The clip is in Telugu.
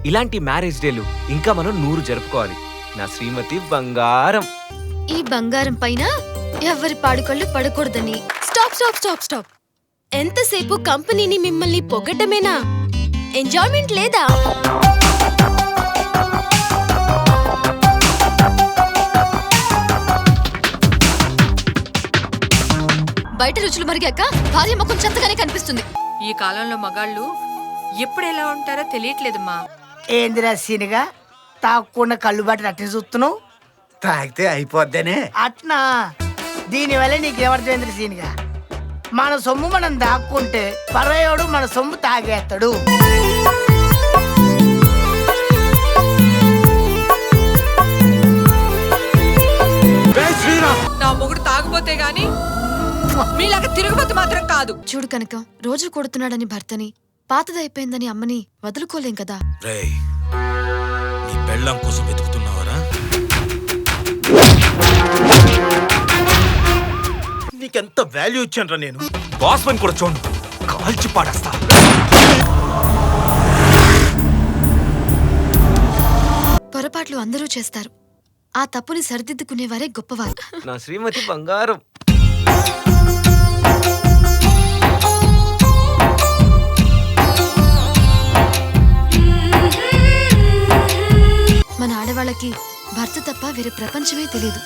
ఇలాంటి మ్యారేజ్ డేలు ఇంకా మనం 100 జరుపుకోవాలి. నా శ్రీమతి బంగారం. ఈ బంగారం పైన ఎవరి పాడుకళ్ళు పడకూడదని. Stop stop stop stop. ఎంతసేపు కంపెనీని మిమ్మల్ని పొగటమేనా? ఎంజాయ్మెంట్ లేదా? బయట రుచులు మరిగాక భార్య ముఖం చెత్తగానే కనిపిస్తుంది. ఈ కాలంలో మగాళ్ళు ఎప్పుడు ఎలా ఉంటారో తెలియట్లేదమ్మా. ఏందిరా సీనిగా తాకుండా కళ్ళు బట్టి అట్టే చూస్తున్నావు? తాగితే అయిపోద్దనే. అట్నా? దీనివల్ల నీకేమర్థమైంది సీనిగా? మన సొమ్ము మనం దాక్కుంటే పరయోడు మన సొమ్ము తాగేస్తాడు. నా మొగుడు తాగుపోతే గాని మీలాగా తిరుగుబోతు మాత్రం కాదు. చూడు కనుక రోజు కొడుతున్నాడని భర్తని, పాతదైపోయిందని అమ్మని వదులుకోలేం కదా. రేయ్, నీ పెళ్ళాం కోసం వెతుకుతున్నావరా? నీకెంత వాల్యూ ఇచ్చానురా నేను. బాస్ పని కూడా చూడు, కాల్చి పాడేస్తా. పొరపాట్లు అందరూ చేస్తారు. ఆ తప్పుని సరిదిద్దుకునేవారే గొప్పవారు. నా శ్రీమతి బంగారం. మన ఆడవాళ్ళకి భర్త తప్ప వేరే ప్రపంచమే తెలియదు.